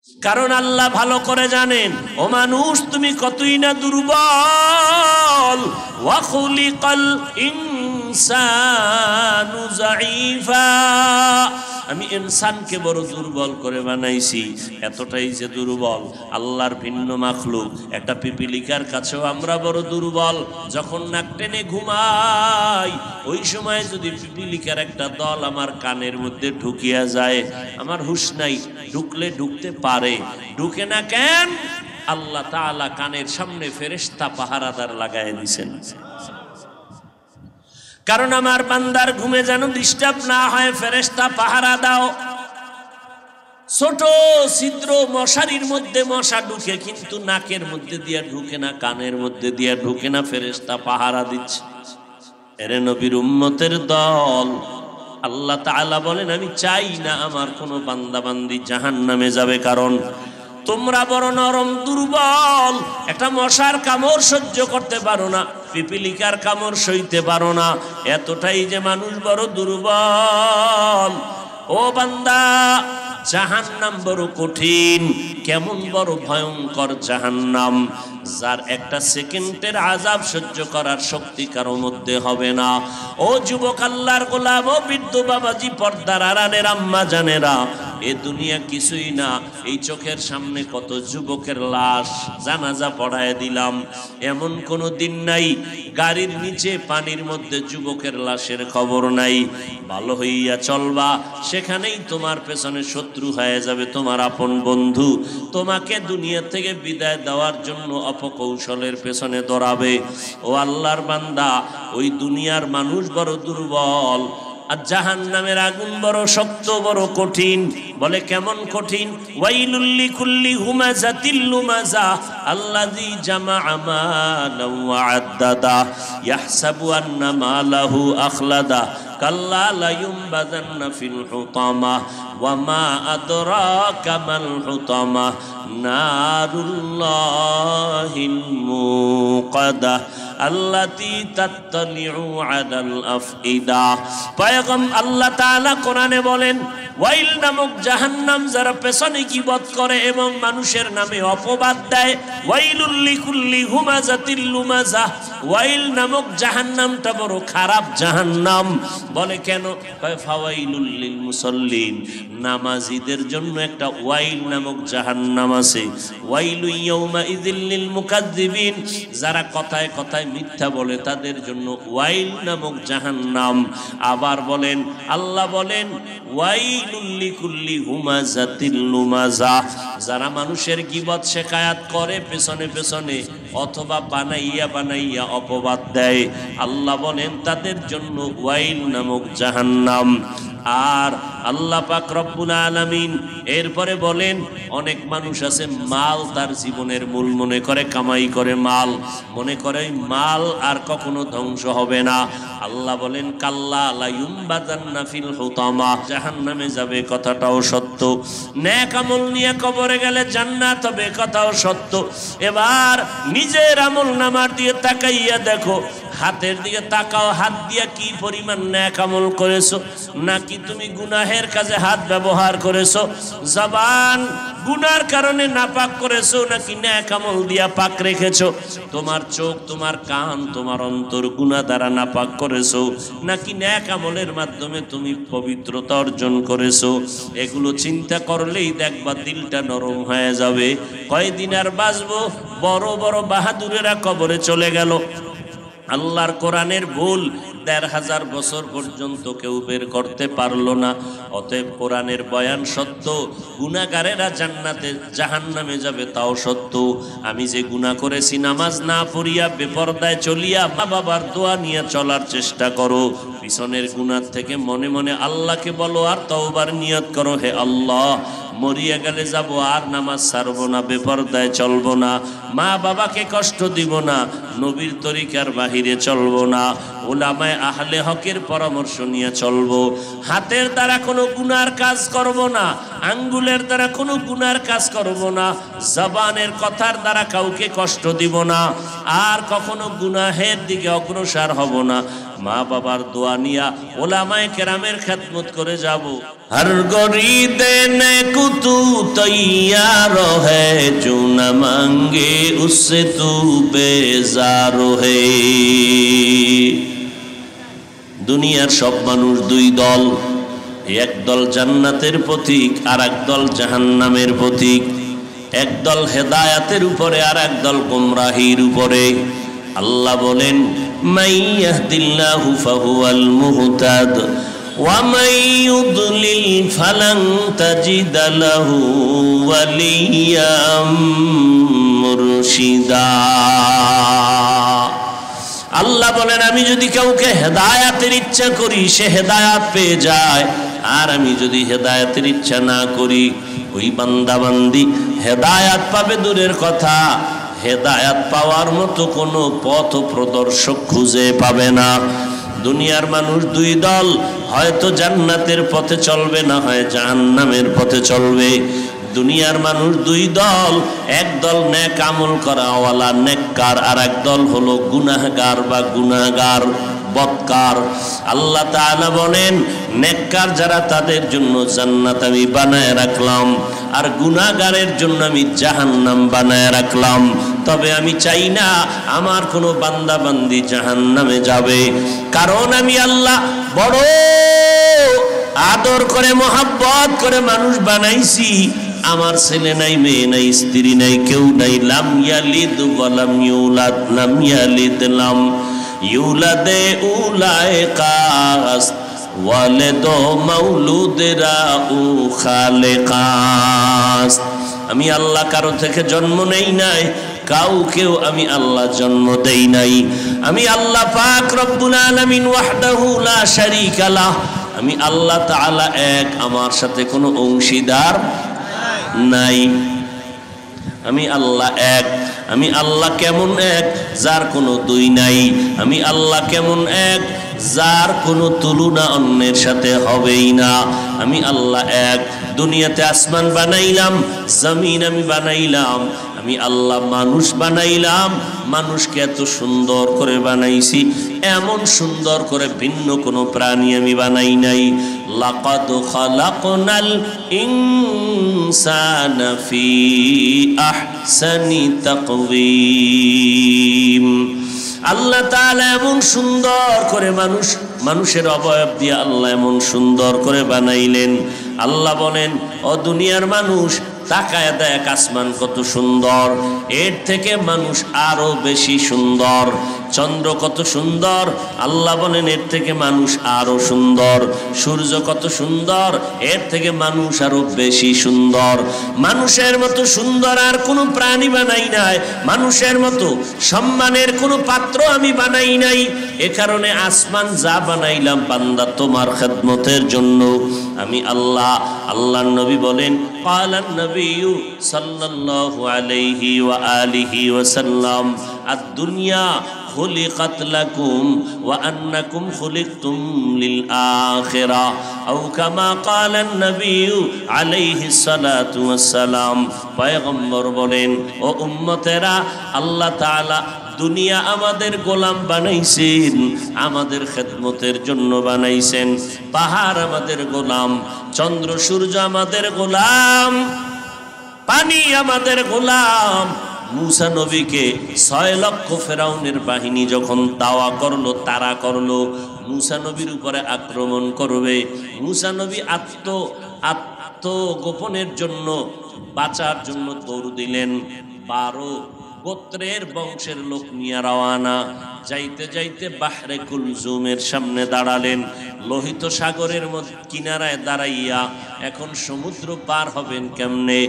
কারণ আল্লাহ ভালো করে জানেন ও মানুষ তুমি কতই না দুর্বল। ওয়া খুলিকাল ইনসানু যায়ীফা, আমি ইনসানকে বড় দুর্বল করে বানাইছি। এতটাই যে দুর্বল, আল্লাহর ভিন্ন মাখলুক একটা পিপিলিকার কাছেও আমরা বড় দুর্বল। যখন নাক টেনে ঘুমাই ওই সময় যদি পিপিলিকার একটা দল আমার কানের মধ্যে ঢুকিয়া যায়, আমার হুঁশ নাই, ঢুকলে ঢুকতে পারে, ঢুকে না কেন? আল্লাহ তাআলা কানের সামনে ফেরেশতা পাহারাদার লাগায় দিয়েছেন, কারণ আমার বান্দার ঘুমে যেন ডিস্টার্ব না হয়, ফেরেশতা পাহারা দাও। ছোট ছিদ্র মশারির মধ্যে মশা ঢুকে, কিন্তু নাকের মধ্যে দিয়া ঢুকে না, কানের মধ্যে দিয়া ঢুকে না, ফেরেশতা পাহারা দিচ্ছে। এরে নবীর উম্মতের দল, আল্লাহ তাআলা বলেন আমি চাই না আমার কোনো বান্দা বান্দি জাহান্নামে যাবে, কারণ তোমরা বড় নরম দুর্বল। একটা মশার কামড় সহ্য করতে পারো না, পিপিলিকার কামড় সইতে পারো না, এতটাই যে মানুষ বড় দুর্বল। ও বান্দা, জাহান্নাম বড় কঠিন। কেমন বড় ভয়ঙ্কর জাহান্নাম, যার একটা সেকেন্ডের আযাব সহ্য করার শক্তি কারো মধ্যে হবে না। ও যুবক আল্লাহর গোলাম, ও বৃদ্ধ বাবাজি, পর্দার আড়ালের আম্মা জানেরা, এ দুনিয়া কিছুই না। এই চোখের সামনে কত যুবকের লাশ জানাজা পড়ায় দিলাম, এমন কোনো দিন নাই গাড়ির নিচে পানির মধ্যে যুবকের লাশের খবর নাই। ভালো হইয়া চলবা, সেখানেই তোমার পেছনে শত্রু হয়ে যাবে তোমার আপন বন্ধু, তোমাকে দুনিয়া থেকে বিদায় দেওয়ার জন্য অপকৌশলের পেছনে দৌড়াবে। ও আল্লাহর বান্দা, ওই দুনিয়ার মানুষ বড় দুর্বল, আর জাহান্নামের আগুন বড় শক্ত, বড় কঠিন। বলে কেমন কঠিন? ওয়াইলুল লিকুল্লি হুমাযাতিল লুমাযা আল্লাযী জামাআ মালান ওয়া আদ্দাদা ইয়াহসাবু আন্না মালাহু আখলাদা কাল্লা লা ইউনবাযান্না ফিল হুতামা ওয়া মা আদরাকা মাল হুতামা নারুল্লাহিল মুকাদা আল্লাতী তাত্তালিউ আলাল আফইদা। পয়গম আল্লাহ তাআলা কোরআনে বলেন, ওয়াইল নামক জাহান্নাম যারা পেছনে গীবত করে এবং মানুষের নামে অপবাদ দেয়, ওয়াইলুল লিকুল্লি হুমাযাতিল লুমাযা, ওয়াইল নামক জাহান্নামটা বড় খারাপ জাহান্নাম। বলে কেন? কয় ফাওয়াইলুল লিল মুসাল্লিন, নামাজীদের জন্য একটা ওয়াইল নামক জাহান্নাম আছে। ওয়াইলু ইয়াউমা ইযিল লিল মুকাজ্জিবিন, যারা কথায় কথায় মিথ্যা বলে তাদের জন্য ওয়াইল নামক জাহান্নাম। আবার বলেন, আল্লাহ বলেন ওয়াইলুল লিকুল্লি হুমাযাতিল লুমাযা, যারা মানুষের গীবত শিকায়াত করে পেছনে পেছনে, অথবা বানাইয়া বানাইয়া অপবাদ দেয়, আল্লাহ বলেন তাদের জন্য ওয়াইল নামক জাহান্নাম। আর আল্লাহ পাক রব্বুল আলামিন এরপরে বলেন, অনেক মানুষ আছে মাল তার জীবনের মূল মনে করে, কামাই করে মাল, মনে করে মাল আর কখনো ধ্বংস হবে না। আল্লাহ বলেন কাল্লা লা ইউনবাযান্না ফিল হুতামা, জাহান্নামে যাবে কথাটাও সত্য। নেক আমল নিয়ে কবরে গেলে জান্নাত হবে কথাও সত্য। এবার নিজের আমল নামার দিয়ে তাকাইয়া দেখো, হাতের দিকে তাকাও, হাত দিয়া কি পরিমাণ নেক আমল করেছো, নাকি তুমি গুনাহের কাজে হাত ব্যবহার করেছো? জবান গুনার কারণে নাপাক করেছো, নাকি নেক আমল দিয়া পাক রেখেছো? তোমার চোখ, তোমার কান, তোমার অন্তর গুনাহ দ্বারা নাপাক করেছো, নাকি নেক আমলের মাধ্যমে তুমি পবিত্রতা অর্জন করেছো? এগুলো চিন্তা করলেই দেখবা দিলটা নরম হয়ে যাবে। কয়দিন আর বাঁচবো? বড় বড় বাহাদুরেরা কবরে চলে গেল। আল্লাহর কোরআনের ভুল ১৫০০ বছর পর্যন্ত কেউ বের করতে পারলো না। অতএব কোরআনের বয়ান সত্য, গুনাহগারেরা জান্নাতে জাহান্নামে যাবে তাও সত্য। আমি যে গুনাহ করেছি, নামাজ না পড়িয়া বেপরদায় চলিয়া মা বাবার দোয়া নিয়ে চলার চেষ্টা করো। পিছনের গুনাহ থেকে মনে মনে আল্লাহকে বলো আর তওবার নিয়ত করো, হে আল্লাহ মরিয়া গেলে যাব আর নামাজ ছাড়বো না, বেপরদায় চলবো না, মা বাবাকে কষ্ট দিব না, নবীর তরিকার বাহিরে চলবো না, উলামায়ে আহলে হকের পরামর্শ নিয়ে চলবো, হাতের দ্বারা কোনো গুনার কাজ করব না, আঙ্গুলের দ্বারা কোনো গুনার কাজ করব না, জবানের কথার দ্বারা কাউকে কষ্ট দিব না, আর কখনো গুনাহের দিকে অগ্রসর হব না, মা বাবার দোয়া নিয়া উলামায়ে কেরামের খেদমত করে যাব। हर गोरी देने को तू तैयार है, जो न मांगे उससे तू बेजार है। दुनियार सब मानुष दुई दल, एक दल জান্নাতের প্রতীক আর এক দল জাহান্নামের প্রতীক। এক দল হেদায়েতের উপরে আর এক দল গোমরাহির উপরে। আল্লাহ বলেন মাইয়াহদিল্লাহু ফাহুয়াল মুহতাদ ওয়া মাইয়ুদলিল ফালান তাজিদা লাহু ওয়ালিয়াম মুরশিদা। আল্লাহ বলেন আমি যদি কাউকে হেদায়েতের ইচ্ছা করি সে হেদায়েত পেয়ে যায়, আর আমি যদি হেদায়েতের ইচ্ছা না করি ওই বান্দা বান্দি হেদায়েত পাবে দূরের কথা, হেদায়েত পাওয়ার মতো কোনো পথ প্রদর্শক খুঁজে পাবে না। দুনিয়ার মানুষ দুই দল, হয়তো জান্নাতের পথে চলবে, না হয় জাহান্নামের পথে চলবে। দুনিয়ার মানুষ দুই দল, এক দল নেক আমল করাওয়ালা নেককার, আর এক দল হলো গুনাহগার বা গুনাহগার বদকার। আল্লাহ তাআলা বলেন নেককার যারা তাদের জন্য জান্নাত আমি বানায় রাখলাম, আর গুনাহগারের জন্য আমি জাহান্নাম বানায় রাখলাম। তবে আমি চাই না আমার কোনো বান্দা বান্দি জাহান্নামে যাবে, কারণ আমি আল্লাহ বড় আদর করে মহব্বত করে মানুষ বানাইছি। আমার ছেলে নাই, মেয়ে নাই, স্ত্রী নাই, কেউ নাই। লাম ইয়ালিদ ওয়া লাম ইউলাদ, লাম ইয়ালিদ লাম ইউলাদে উলায়ে কাস ওয়ালিদু মাউলুদরা উ খালেকাস। আমি আল্লাহ কারো থেকে জন্ম নেই নাই, কাউকেও আমি আল্লাহ জন্ম দেই নাই। আমি আল্লাহ পাক রব্বুল আলামিন ওয়াহদাহু লা শারীকা লাহ। আমি আল্লাহ তাআলা এক, আমার সাথে কোনো অংশীদার নাই। আমি আল্লাহ এক। আমি আল্লাহ কেমন এক, যার কোনো দুই নাই। আমি আল্লাহ কেমন এক, যার কোনো তুলনা অন্যের সাথে হবেই না। আমি আল্লাহ এক। দুনিয়াতে আসমান বানাইলাম, জমিন আমি বানাইলাম। আমি আল্লাহ মানুষ বানাইলাম, মানুষকে এত সুন্দর করে বানাইছি, এমন সুন্দর করে ভিন্ন কোনো প্রাণী আমি বানাই নাই। লাকাদ খালাকনাল ইনসানা ফি আহসানি তাকওয়িম। আল্লাহ তাআলা এমন সুন্দর করে মানুষের অবয়ব দিয়ে আল্লাহ এমন সুন্দর করে বানাইলেন। আল্লাহ বলেন ও দুনিয়ার মানুষ, তাকায় দেখ আসমান কত সুন্দর, এর থেকে মানুষ আরো বেশি সুন্দর। চন্দ্র কত সুন্দর, আল্লাহ বলেন এর থেকে মানুষ আরো সুন্দর। সূর্য কত সুন্দর, এর থেকে মানুষ আরো বেশি সুন্দর। মানুষের মতো সুন্দর আর কোনো প্রাণী বানাই নাই, মানুষের মতো সম্মানের কোনো পাত্র আমি বানাই নাই। এ কারণে আসমান যা বানাইলাম বান্দা তোমার খেদমতের জন্য। আমি আল্লাহ। আল্লাহর নবী বলেন ক্বালান নবিয়্যু সাল্লাল্লাহু আলাইহি ওয়া আলিহি ওয়াসাল্লাম আদ-দুনিয়া খুলিকাত লাকুম ওয়া আন্নাকুম খুলিকতুম লিল আখিরাহ আও কামা ক্বালান নবিয়্যু আলাইহিস সালাতু ওয়াসসালাম। পয়গম্বর বলেন ও উম্মতেরা, আল্লাহ তাআলা দুনিয়া আমাদের গোলাম বানাইছেন, আমাদের খেদমতের জন্য বানাইছেন। পাহাড় আমাদের গোলাম, চন্দ্র সূর্য আমাদের গোলাম, পানি আমাদের গোলাম। মুসা নবীকে 6 লক্ষ ফেরাউনের বাহিনী যখন দাওয়া করলো, তারা করলো মুসা নবীর উপরে আক্রমণ করবে। মুসা নবী আত্মগোপনের জন্য, বাঁচার জন্য দৌড় দিলেন। 12 গোত্রের বংশের লোক নিয়ে রওয়ানা। যাইতে যাইতে বাহরে কুলজুমের সামনে দাঁড়ালেন। লোহিত সাগরের কিনারায় দাঁড়াইয়া এখন সমুদ্র পার হবেন কেমনে?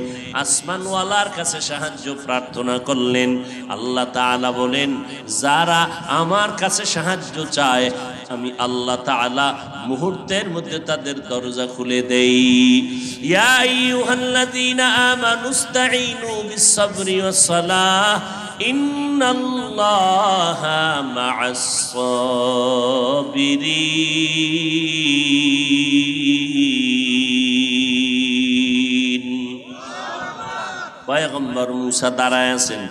আসমানওয়ালার কাছে সাহায্য প্রার্থনা করলেন। আল্লাহ তাআলা বলেন যারা আমার কাছে সাহায্য চায় আমি আল্লাহ তাআলা মুহূর্তের মধ্যে তাদের দরজা খুলে দেই। ইয়া আইয়ুহাল্লাযীনা আমানুস্তাঈনু বিস-সাবরি ওয়াস-সালাহ ইন্নাল্লাহা মা'আস-সাবিরিন। পয়গম্বর মুসা দাঁড়ায় আছেন,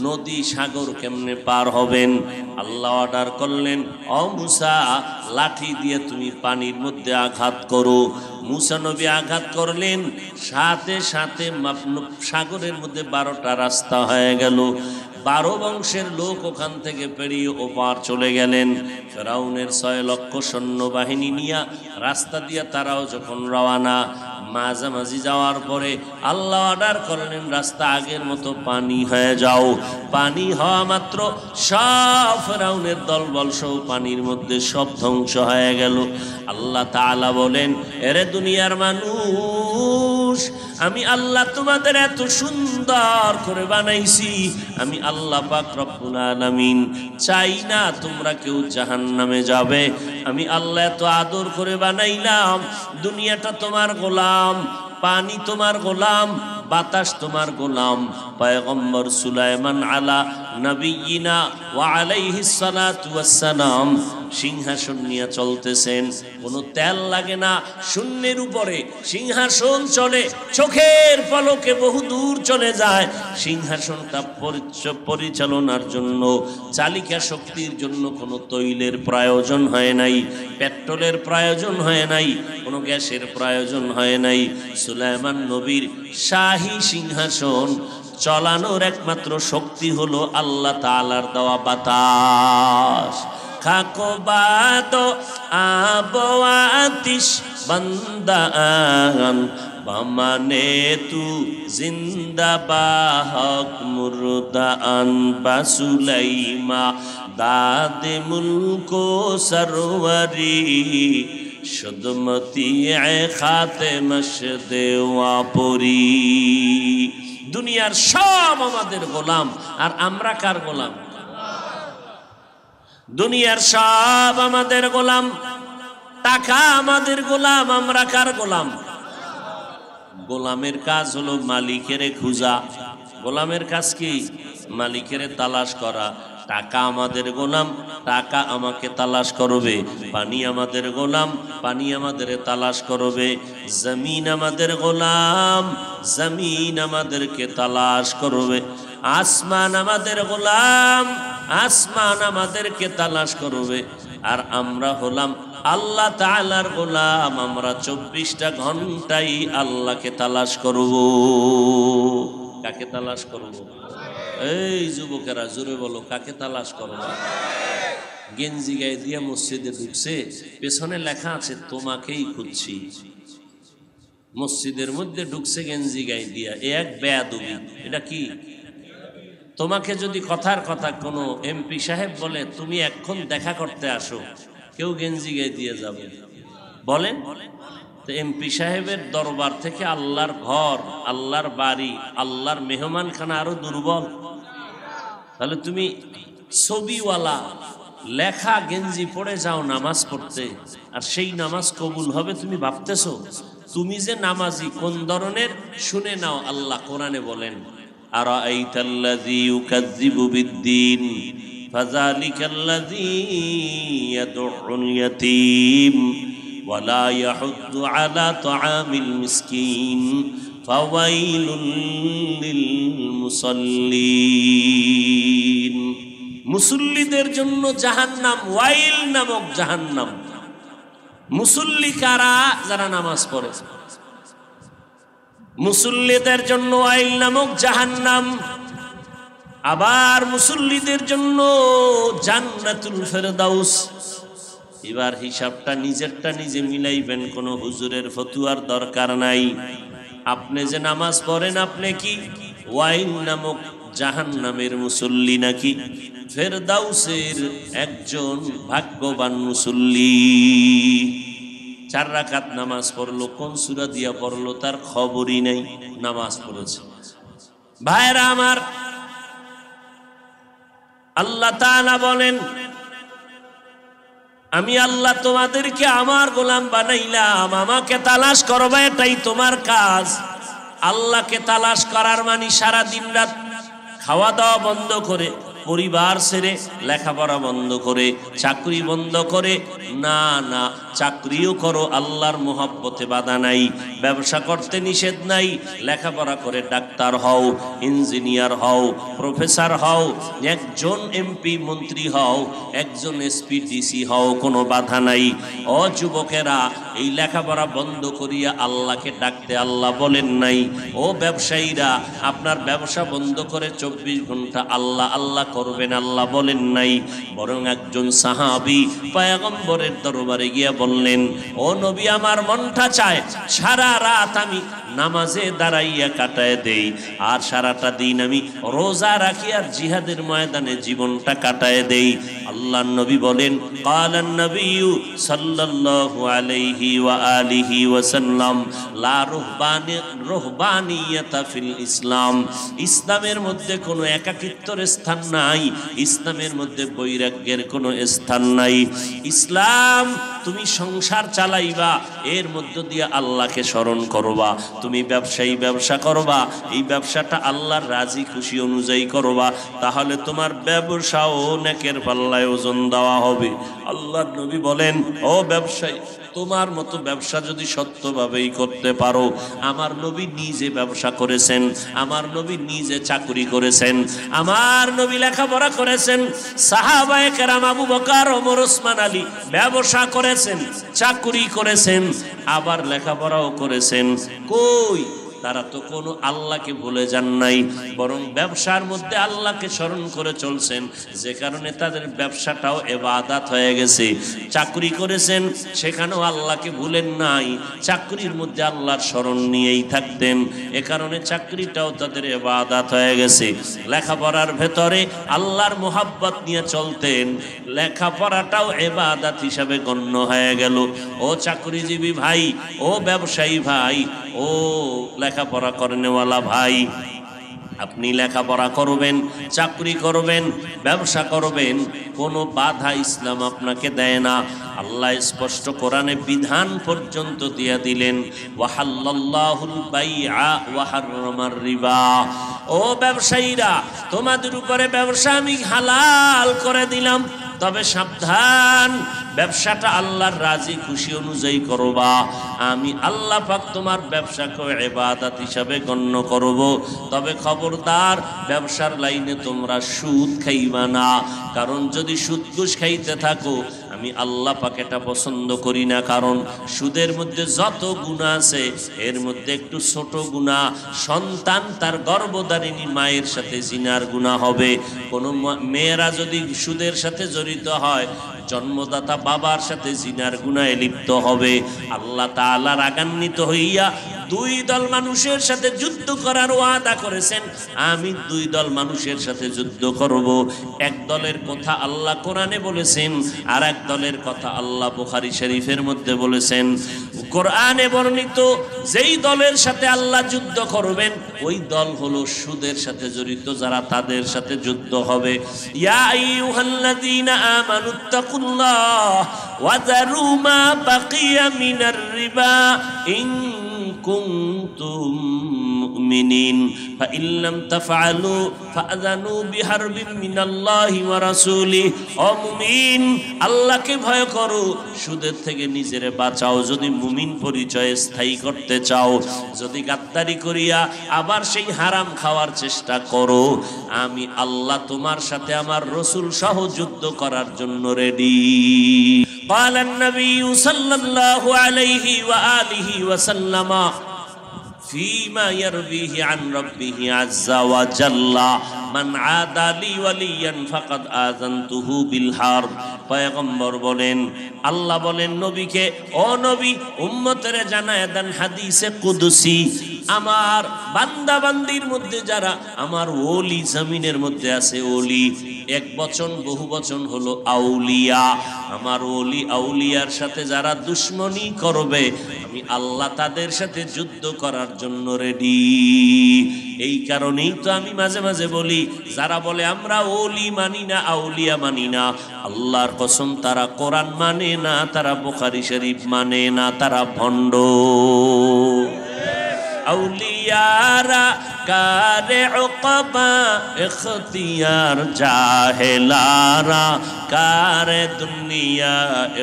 নদী সাগর কেমনে পার হবেন? আল্লাহ অর্ডার করলেন, ও মুসা, লাঠি দিয়ে তুমি পানির মধ্যে আঘাত করো। মুসা নবী আঘাত করলেন, সাথে সাথে সাগরের মধ্যে 12টা রাস্তা হয়ে গেল। 12 বংশের লোক ওখান থেকে পেরিয়ে ওপার চলে গেলেন। ফেরাউনের 6 লক্ষ সৈন্যবাহিনী নিয়ে রাস্তা দিয়ে তারাও যখন রওয়ানা, মাঝামাঝি যাওয়ার পরে আল্লাহ অর্ডার করলেন, রাস্তা আগের মতো পানি হয়ে যাও। পানি হওয়া মাত্র সব ফেরাউনের দলবল সহ পানির মধ্যে সব ধ্বংস হয়ে গেল। আল্লাহ তাআলা বলেন, এরে দুনিয়ার মানুষ, আমি আল্লাহ তোমাদের এত সুন্দর করে বানাইছি। আমি আল্লাহ পাক রব্বুল আলামিন চাই না তোমরা কেউ জাহান্নামে যাবে। আমি আল্লাহ এত আদর করে বানাইলাম। দুনিয়াটা তোমার গোলাম, পানি তোমার গোলাম, বাতাস তোমার গোলাম। পয়গম্বর সুলাইমান আলা নবিয়িনা ওয়া আলাইহিস সালাতু ওয়াস সালাম সিংহাসন নিয়ে চলতেছেন, কোনো তেল লাগে না, শূন্যের উপরে সিংহাসন চলে, চোখের পলকে বহু দূর চলে যায়। সিংহাসনটা পরিচালনার জন্য, চালিকা শক্তির জন্য কোনো তৈলের প্রয়োজন হয় নাই, পেট্রোলের প্রয়োজন হয় নাই, কোনো গ্যাসের প্রয়োজন হয় নাই। সুলাইমান নবীর শাহী সিংহাসন চলানোর একমাত্র শক্তি হলো আল্লাহ তাআলার দেওয়া বাতাস। খাকো বাতো আবো আতিশ বান্দান বামানে তু জিন্দা বাহক মুরদান বাসুলাইমা দাদে মুলকো সরওয়ারি শুদমতি খাতে মশদে ওয়াপরি। দুনিয়ার সব আমাদের গোলাম, আর আমরা কার গোলাম? দুনিয়ার সব আমাদের গোলাম, টাকা আমাদের গোলাম, আমরা কার গোলাম? গোলামের কাজ হলো মালিকের খুঁজা। গোলামের কাজ কি? মালিকের তালাশ করা। টাকা আমাদের গোলাম, টাকা আমাকে তালাশ করবে। পানি আমাদের গোলাম, পানি আমাদের তালাশ করবে। জমিন আমাদের গোলাম, জমিন আমাদেরকে তালাশ করবে। আসমান আমাদের গোলাম, আসমান আমাদেরকে তালাশ করবে। আর আমরা হলাম আল্লাহ তাআলার গোলাম, আমরা 24টা ঘন্টাই আল্লাহকে তালাশ করব। কাকে তালাশ করব? এই যুবকেরা জোরে বলো, কাকে তালাশ করব? গেঞ্জি গায়ে দিয়ে মসজিদে ঢুকছে, পেছনে লেখা আছে তোমাকেই খুঁজছি। মসজিদের মধ্যে ঢুকছে গেঞ্জি গায়ে দিয়া, এক বেয়াদবি। এটা কি? তোমাকে যদি কথার কথা কোনো এমপি সাহেব বলে তুমি এখন দেখা করতে আসো, কেউ গেঞ্জি গায়ে দিয়ে যাবে? বলেন তো এমপি সাহেবের দরবার থেকে আল্লাহর ঘর, আল্লাহর বাড়ি, আল্লাহর মেহমানখানা আরো দুর্বল। তাহলে তুমি ছবিওয়ালা লেখা গেঞ্জি পরে যাও নামাজ পড়তে, আর সেই নামাজ কবুল হবে তুমি ভাবতেছো? তুমি যে নামাজি কোন ধরনের শুনে নাও। আল্লাহ কোরআনে বলেন, আরাআইতাল্লাযী ইউকাযযিবু বিদ্দীন ফাযালিকাল্লাযী ইয়াদউল ইয়াতীম ওয়া লা ইয়াহুদ্দু আলা তাআমিল মিসকিন ফাওয়াইলুল লিল মুসাল্লিন। মুসল্লিদের জন্য জাহান্নাম, ওয়াইল নামক জাহান্নাম। মুসল্লি কারা? যারা নামাজ পড়ে। মুসল্লিদের জন্য ওয়াইল নামক জাহান্নাম। আবার মুসল্লিদের জন্য জান্নাতুল ফেরদাউস। এবার হিসাবটা নিজেরটা নিজে মিলাইবেন, কোনো হুজুরের ফতুয়ার দরকার নাই। আপনি যে নামাজ পড়েন, আপনি কি ওয়াইল নামক জাহান্নামের মুসল্লি নাকি ফেরদাউসের একজন ভাগ্যবান মুসল্লি? 4 রাকাত নামাজ পড়লো, কোন সূরা দিয়া পড়লো তার খবরই নাই, নামাজ পড়েছে। ভাইরা আমার, আল্লাহ তাআলা বলেন, আমি আল্লাহ তোমাদেরকে আমার গোলাম বানাইলাম, আমাকে তালাশ করবে, এটাই তোমার কাজ। আল্লাহকে তালাশ করার মানে সারা দিন রাত খাওয়া দাওয়া বন্ধ করে পরিবার ছেড়ে লেখাপড়া বন্ধ করে চাকরি বন্ধ করে, না না, চাকরিও করো, আল্লাহর মোহাব্বতে বাধা নাই, ব্যবসা করতে নিষেধ নাই, লেখাপড়া করে ডাক্তার হও, ইঞ্জিনিয়ার হও, প্রফেসর হও, একজন এমপি মন্ত্রী হও, একজন এসপি ডিসি হও, কোনো বাধা নাই। ও যুবকেরা, এই লেখাপড়া বন্ধ করিয়া আল্লাহকে ডাকতে আল্লাহ বলেন নাই। ও ব্যবসায়ীরা, আপনার ব্যবসা বন্ধ করে 24 ঘন্টা আল্লাহ আল্লাহ করবেন আল্লাহ বলেন নাই। বরং একজন সাহাবী পয়গম্বরের দরবারে গিয়া বললেন, ও নবী, আমার মনটা চায় সারা রাত আমি নামাজে দাঁড়াইয়া কাটায় দেই, আর সারাটা দিন আমি রোজা রাখি আর জিহাদের ময়দানে জীবনটা কাটায় দেই। আল্লাহর নবী বলেন, কালান নবিয়্যু সাল্লাল্লাহু আলাইহি ওয়া আলিহি ওয়াসাল্লাম, লা রুহবানিয়াতা ফিল ইসলাম। ইসলামের মধ্যে কোনো একাকিত্বের স্থান নাই, ইসলামের মধ্যে বৈরাগ্যের কোনো স্থান নাই। ইসলাম তুমি সংসার চালাইবা, এর মধ্য দিয়ে আল্লাহকে স্মরণ করবা। তুমি ব্যবসায়ী ব্যবসা করবা, এই ব্যবসাটা আল্লাহর রাজি খুশি অনুযায়ী করবা, তাহলে তোমার ব্যবসাও নেকের পাল্লায় ওজন দেওয়া হবে। আল্লাহর নবী বলেন, ও ব্যবসায়ী, তোমার মতো ব্যবসা যদি সত্যভাবেই করতে পারো, আমার নবী নিজে ব্যবসা করেছেন, আমার নবী নিজে চাকরি করেছেন, আমার নবী লেখাপড়া করেছেন, সাহাবায়ে কেরাম আবু বকর, ওমর, ওসমান, আলী ব্যবসা করেছেন, চাকরি করেছেন, আবার লেখাপড়াও করেছেন। কই, তারা তো কোনো আল্লাহকে ভুলে যান নাই, বরং ব্যবসার মধ্যে আল্লাহকে স্মরণ করে চলছেন, যে কারণে তাদের ব্যবসাটাও ইবাদত হয়ে গেছে। চাকরি করেছেন, সেখানেও আল্লাহকে ভুলেন নাই, চাকরির মধ্যে আল্লাহর স্মরণ নিয়েই থাকতেন, এ কারণে চাকরিটাও তাদের ইবাদত হয়ে গেছে। লেখাপড়ার ভেতরে আল্লাহর মোহাব্বত নিয়ে চলতেন, লেখাপড়াটাও ইবাদত হিসাবে গণ্য হয়ে গেল। ও চাকরিজীবী ভাই, ও ব্যবসায়ী ভাই, ও লেখাপড়া করেনেওয়ালা ভাই, আপনি লেখাপড়া করবেন, চাকরি করবেন, ব্যবসা করবেন, কোনো বাধা ইসলাম আপনাকে দেয় না। আল্লাহ স্পষ্ট কোরআনে বিধান পর্যন্ত দিয়ে দিলেন, ওয়াহাল্লাল্লাহুল বাইআ ওয়া হাররামার রিবা। ও ব্যবসায়ীরা, তোমাদের উপরে ব্যবসা আমি হালাল করে দিলাম, তবে সাবধান, ব্যবসাটা আল্লাহর রাজি খুশি অনুযায়ী করবা। আমি আল্লাহ পাক তোমার ব্যবসাকে ইবাদত হিসাবে গণ্য করব, তবে খবরদার ব্যবসার লাইনে তোমরা সুদ খাইবা না, কারণ যদি সুদ ঘুষ খাইতে থাকো আমি আল্লাহ পাক এটা পছন্দ করি না। কারণ সুদের মধ্যে যত গুনাহ আছে, এর মধ্যে একটু ছোট গুনাহ, সন্তান তার গর্ভধারিণী মায়ের সাথে জিনার গুনাহ হবে। কোনো মেয়েরা যদি সুদের সাথে জড়িত হয়, জন্মদাতা বাবার সাথে জিনার গুনাহে লিপ্ত হবে। আল্লাহ তাআলা রাগান্বিত হইয়া দুই দল মানুষের সাথে যুদ্ধ করার ওয়াদা করেছেন। আমি দুই দল মানুষের সাথে যুদ্ধ করব। এক দলের কথা আল্লাহ কোরআনে বলেছেন, আর এক দলের কথা আল্লাহ বুখারী শরীফের মধ্যে বলেছেন। কোরআনে বর্ণিত যেই দলের সাথে আল্লাহ যুদ্ধ করবেন, ওই দল হলো সুদের সাথে জড়িত যারা, তাদের সাথে যুদ্ধ হবে। ইয়া আইয়ুহাল্লাযীনা আমানুত্তাকুল্লাহ ওয়া যারু মা বাকিয়া মিনার রিবা ইন কুনতুম মুমিনিন ফাইন লাম তাফআলু ফাআযানু বিহারবিন মিনাল্লাহি ওয়া রাসূলিহি। ও মুমিন, আল্লাহকে ভয় করো, সুদের থেকে নিজেরে বাঁচাও যদি মুমিন পরিচয় স্থায়ী করতে চাও। যদি গাদ্দারি করিয়া আবার সেই হারাম খাওয়ার চেষ্টা করো, আমি আল্লাহ তোমার সাথে আমার রাসূল সহ যুদ্ধ করার জন্য রেডি। قال النبي صلى الله عليه وآله وسلم فيما يرويه عن ربه عز وجل من عادى لي وليا فقد آذنته بالحرب। পয়গম্বর বলেন, আল্লাহ বলেন নবীকে, ও নবী, উম্মতেরে জানায় দেন হাদিসে কুদসি, আমার বান্দা বান্দির মধ্যে যারা আমার ওলি, জমিনের মধ্যে আছে ওলি, এক বচন বহু বচন হলো আউলিয়া, আমার ওলি আউলিয়ার সাথে যারা দুশ্মনী করবে, আমি আল্লাহ তাদের সাথে যুদ্ধ করার জন্য রেডি। এই কারণেই তো আমি মাঝে মাঝে বলি, যারা বলে আমরা ওলি মানি না, আউলিয়া মানি না, আল্লাহর কসম তারা কোরআন মানে না, তারা বুখারী শরীফ মানে না, তারা ভণ্ড। আউলিয়া यारा कारे उक़बा इख्तियार जाहिलारा कारे दुनिया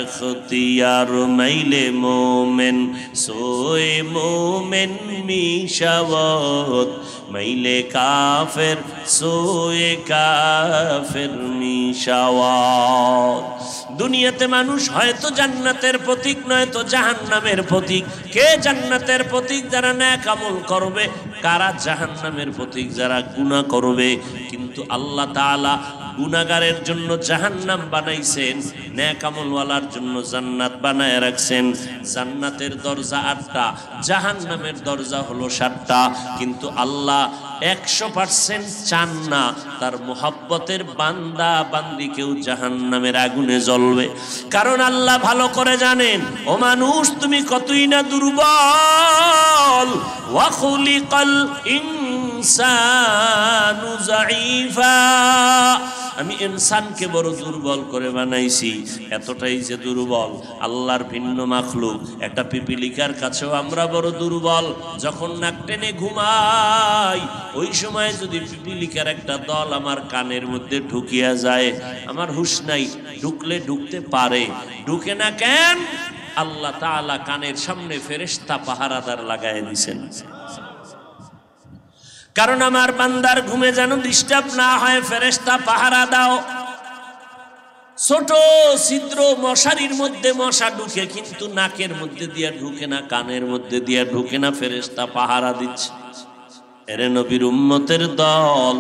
इख्तियार मैले मोमेन सोए मोमेन मिशावत मैले काफिर सोए काफिर मिशावत। দুনিয়াতে মানুষ হয়তো জান্নাতের প্রতীক নয়তো জাহান্নামের প্রতীক। কে জান্নাতের প্রতীক? যারা নেক আমল করবে। কারা জাহান্নামের প্রতীক? যারা গুনাহ করবে। কিন্তু আল্লাহ তাআলা গুনাহগারের জন্য জাহান্নাম বানাইছেন, নেক আমলওয়ালার জন্য জান্নাত বানায় রাখছেন। জান্নাতের দরজা 8টা, জাহান্নামের দরজা হলো 7টা। কিন্তু আল্লাহ 100% চান না তার মুহাব্বতের বান্দা বান্দি কেউ জাহান্নামের আগুনে জ্বলবে। কারণ আল্লাহ ভালো করে জানেন ও মানুষ তুমি কতই না দুর্বল। ওয়া খুলিকাল ইনসানু যায়ীফা, আমি ইনসানকে বড় দুর্বল করে বানাইছি। এতটাই যে দুর্বল, আল্লাহর ভিন্ন মাখলুক একটা পিপিলিকার কাছেও আমরা বড় দুর্বল। যখন নাক টেনে ঘুমাই ওই সময় যদি পিপিলিকার একটা দল আমার কানের মধ্যে ঢুকিয়া যায়, আমার হুঁশ নাই, ঢুকলে ঢুকতে পারে, ঢুকে না কেন? আল্লাহ তাআলা কানের সামনে ফেরেশতা পাহারাদার লাগায় দিয়েছেন। কারণ আমার বান্দার ঘুমে যেন ডিস্টার্ব না হয়, ফেরেশতা পাহারা দাও। ছোট ছিদ্র মশারির মধ্যে মশা ঢুকে, কিন্তু নাকের মধ্যে দিয়া ঢুকে না, কানের মধ্যে দিয়া ঢুকে না, ফেরেশতা পাহারা দিচ্ছে। এরে নবীর উম্মতের দল,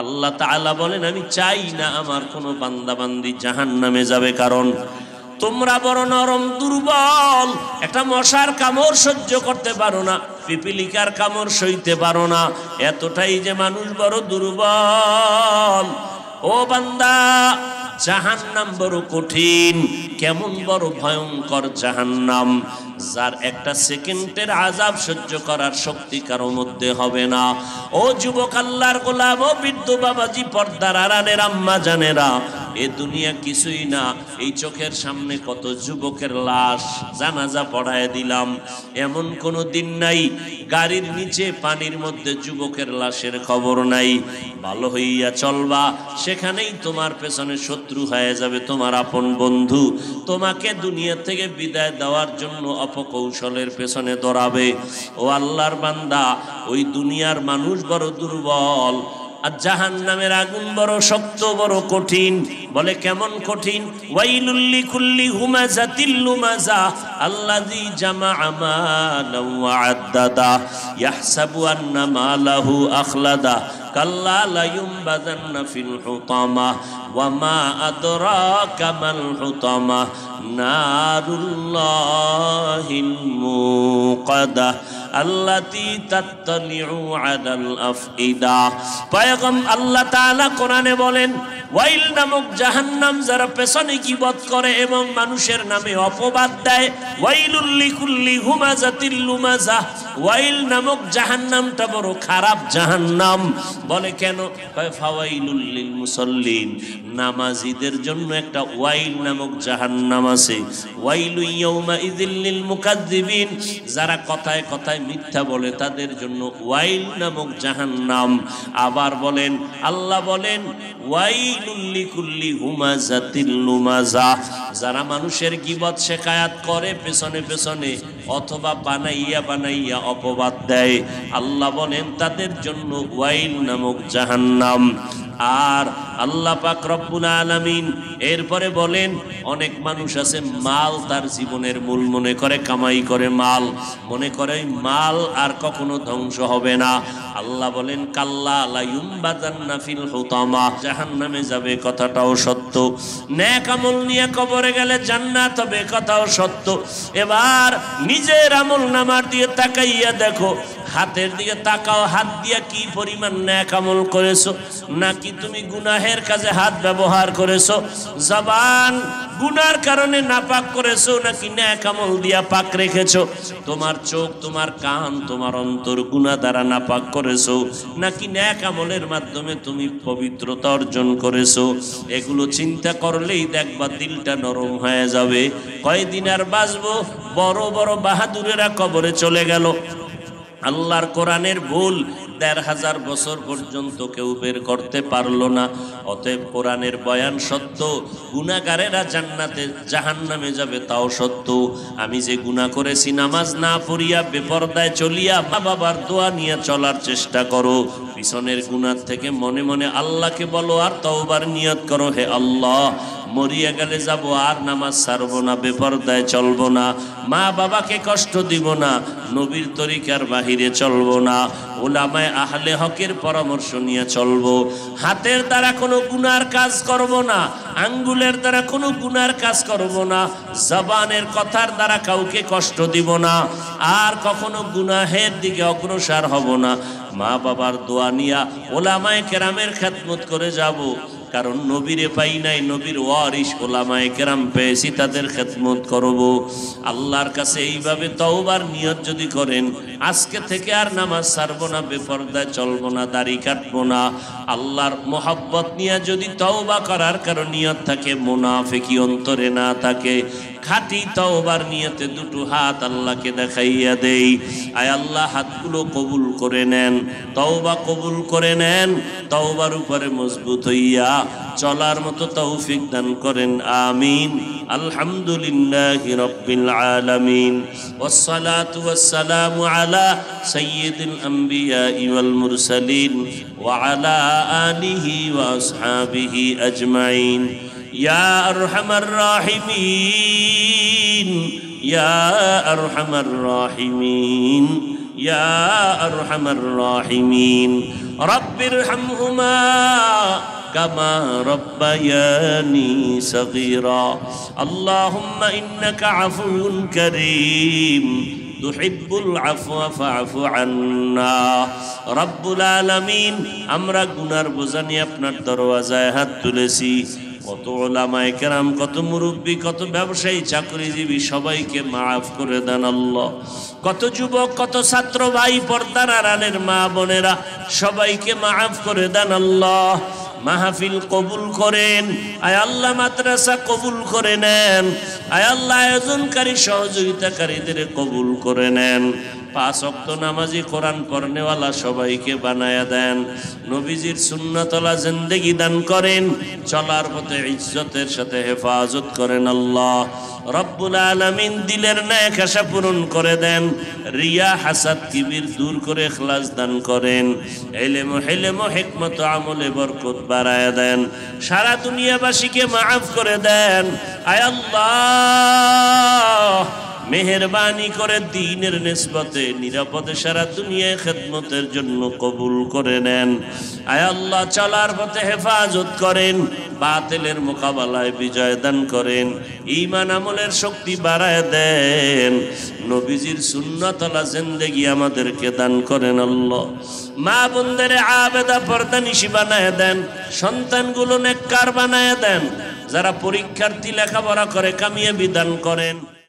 আল্লাহ তাআলা বলেন আমি চাই না আমার কোনো বান্দা বান্দি জাহান্নামে যাবে। কারণ তোমরা বড় নরম, দুর্বল। একটা মশার কামড় সহ্য করতে পারো না, পিপিলিকার কামড় সইতে পারো না। এতটাই যে মানুষ বড় দুর্বল। ও বান্দা, জাহান্নাম বড় কঠিন। কেমন বড় ভয়ঙ্কর জাহান্নাম, যার একটা সেকেন্ডের আযাব সহ্য করার শক্তি কারো মধ্যে হবে না। ও যুবক আল্লাহর গোলাম, ও বৃদ্ধ বাবাজি, পর্দার আড়ালের আম্মা জানেরা, এ দুনিয়া কিছুই না। এই চোখের সামনে কত যুবকের লাশ জানাজা পড়ায় দিলাম। এমন কোনো দিন নাই গাড়ির নিচে পানির মধ্যে যুবকের লাশের খবর নাই। ভালো হইয়া চলবা, সেখানেই তোমার পেছনে শত্রু হয়ে যাবে তোমার আপন বন্ধু। তোমাকে দুনিয়া থেকে বিদায় দেওয়ার জন্য অপকৌশলের পেছনে দৌড়াবে। ও আল্লাহর বান্দা, ওই দুনিয়ার মানুষ বড় দুর্বল, আর জাহান্নামের আগুন বড় শক্ত, বড় কঠিন। বলে কেমন কঠিন? ওয়াইলুল লিকুল্লি হুমাযাতিল লুমাযা আল্লাযী জামাআ মালান ওয়া আদ্দাদা ইয়াহসাবু আন্না মালাহু আখলাদা কাল্লা লা ইউনবাযান্না ফিল হুতামা ওয়া মা আদরাকা মাল হুতামা নারুল্লাহিল মুকাদ্দা আল্লাতী তাত্তালিউ আলাল আফইদা। পয়গম আল্লাহ তাআলা কোরআনে বলেন, ওয়াইল নামক জাহান্নাম যারা পেছনে গীবত করে এবং মানুষের নামে অপবাদ দেয়, ওয়াইলুল লিকুল্লি হুমাযাতিল লুমাযা, ওয়াইল নামক জাহান্নামটা বড় খারাপ জাহান্নাম। বলে কেন? কয় ফাওয়াইলুল লিল মুসাল্লিন, নামাজীদের জন্য একটা ওয়াইল নামক জাহান্নাম আছে। ওয়াইলু ইয়াউমা ইযিল লিল মুকাজ্জিবিন, যারা কথায় কথায় মিথ্যা বলে তাদের জন্য ওয়াইল নামক জাহান্নাম। আবার বলেন, আল্লাহ বলেন ওয়াইলুল লিকুল্লি হুমাযাতিল লুমাযা, যারা মানুষের গীবত শিকায়াত করে পেছনে পেছনে অথবা বানাইয়া বানাইয়া অপবাদ দেয়, আল্লাহ বলেন তাদের জন্য ওয়াইল নামক জাহান্নাম। আর আল্লাহ পাক রব্বুল আলামিন এরপরে বলেন, অনেক মানুষ আছে মাল তার জীবনের মূল মনে করে, কামাই করে মাল, মনে করে মাল আর কখনো ধ্বংস হবে না। আল্লাহ বলেন কাল্লা লা ইউনবাযান্না ফিল হুতামা, জাহান্নামে যাবে কথাটাও সত্য। নেক আমল নিয়ে কবরে গেলে জান্নাত হবে কথাও সত্য। এবার নিজের আমল নামার দিয়ে তাকাইয়া দেখো, হাতের দিকে তাকাও, হাত দিয়া কি পরিমাণ নেক আমল করেছো, নাকি তুমি গুনাহের কাজে হাত ব্যবহার করেছো? জবান গুনার কারণে নাপাক করেছো, নাকি নেক আমল দিয়া পাক রেখেছো? তোমার চোখ, তোমার কান, তোমার অন্তর গুনাহ দ্বারা নাপাক করেছো, নাকি নেক আমলের মাধ্যমে তুমি পবিত্রতা অর্জন করেছো? এগুলো চিন্তা করলেই দেখবা দিলটা নরম হয়ে যাবে। কয়দিন আর বাঁচবো? বড় বড় বাহাদুরেরা কবরে চলে গেল, আল্লাহর কোরআনের ভুল ১৫০০ বছর পর্যন্ত কেউ বের করতে পারলো না। অতএব কোরআনের বয়ান সত্য, গুনাহগারেরা জান্নাতে জাহান্নামে যাবে তাও সত্য। আমি যে গুনাহ করেছি নামাজ না পড়িয়া বেপরদায় চলিয়া মা বাবার দোয়া নিয়ে চলার চেষ্টা করো। পিছনের গুনাহ থেকে মনে মনে আল্লাহকে বলো আর তওবার নিয়ত করো, হে আল্লাহ মরিয়া গেলে যাব আর নামাজ ছাড়বো না, বেপরদায় চলবো না, মা বাবাকে কষ্ট দিব না, নবীর তরিকার বাহিরে চলবো না, উলামায়ে আহলে হকের পরামর্শ নিয়ে চলবো, হাতের দ্বারা কোনো গুনার কাজ করব না, আঙ্গুলের দ্বারা কোনো গুনার কাজ করব না, জবানের কথার দ্বারা কাউকে কষ্ট দিব না, আর কখনো গুনাহের দিকে অগ্রসর হব না। মা বাবার দোয়া নিয়া উলামায়ে কেরামের খেদমত করে যাব, কারণ নবীরে পাই নাই, নবীর ওয়ারিস উলামায়ে কেরাম পেয়েছি, তাদের খেদমত করব। আল্লাহর কাছে এইভাবে তওবার নিয়ত যদি করেন, আজকে থেকে আর নামাজ ছাড়বো না, বেপরদায় চলবো না, দাড়ি কাটবো না, আল্লাহর মোহাব্বত নিয়ে যদি তওবা করার কারণ নিয়ত থাকে, মুনাফিকি অন্তরে না থাকে, খাঁটি তওবার নিয়তে দুটো হাত আল্লাহকে দেখাইয়া দেই। আয় আল্লাহ হাতগুলো কবুল করে নেন, তওবা কবুল করে নেন, তওবার উপরে মজবুত হইয়া চলার মতো তৌফিক দান করেন, আমিন। আলহামদুলিল্লাহি রাব্বিল আলামিন, ওয়াসসালাতু ওয়াসসালামু আলা সাইয়্যিদিল আমবিয়া ওয়াল মুরসালিন ওয়া আলা আলিহি ওয়া আসহাবিহি আজমাইন। ইয়া আরহামার রাহিমিন, ইয়া আরহামার রাহিমিন, ইয়া আরহামার রাহিমিন। রব্বিরহামহুমা কামা রব্বায়ানি সগীরা। আল্লাহুম্মা ইন্নাকা আফুউন কারীম তুহিব্বুল আফওয়া ফাআফু আন্না। রব্বুল আলামিন, আমরা গুনার বোঝা নিয়ে আপনার দরওয়াজায় হাত তুলেছি। কত উলামায়ে কেরাম, কত মুরব্বী, কত ব্যবসায়ী, চাকরিজীবী, সবাইকে মাফ করে দেন আল্লাহ। কত যুবক, কত ছাত্র ভাই, পর্দার আড়ালের মা বোনেরা, সবাইকে মাফ করে দেন আল্লাহ। মাহফিল কবুল করেন, আয় আল্লাহ মাদ্রাসা কবুল করে নেন, আয় আল্লাহ আয়োজনকারী সহযোগিতাকারীদের কবুল করে নেন। 5 ওয়াক্ত নামাজি, কোরআন পড়নেওয়ালা সবাইকে বানায়া দেন। নবীজির সুন্নতওয়ালা জিন্দেগি দান করেন, চলার পথে ইজ্জতের সাথে হেফাজত করেন আল্লাহ রব্বুল আলামিন। দিলের নেক আশা পূরণ করে দেন, রিয়া হাসাদ কিবির দূর করে ইখলাস দান করেন, ইলম হিলম হিকমত আমলে বরকত বাড়ায়া দেন, সারা দুনিয়াবাসীকে মাফ করে দেন। আয় আল্লাহ মেহেরবানি করে দ্বীনের নিসবতে নিরাপদে সারা দুনিয়ায় খেদমতের জন্য কবুল করে নেন। আয় আল্লাহ চলার পথে হেফাজত করেন, বাতিলের মোকাবেলায় বিজয় দান করেন, ঈমান আমলের শক্তি বাড়ায় দেন, নবীজির সুন্নতওয়ালা জিন্দেগি আমাদেরকে দান করেন আল্লাহ। মা বোনদের আবেদা পর্দানিশী বানায় দেন, সন্তানগুলো নেককার বানায় দেন, যারা পরীক্ষার্থী লেখাপড়া করে কামিয়াবি দান করেন।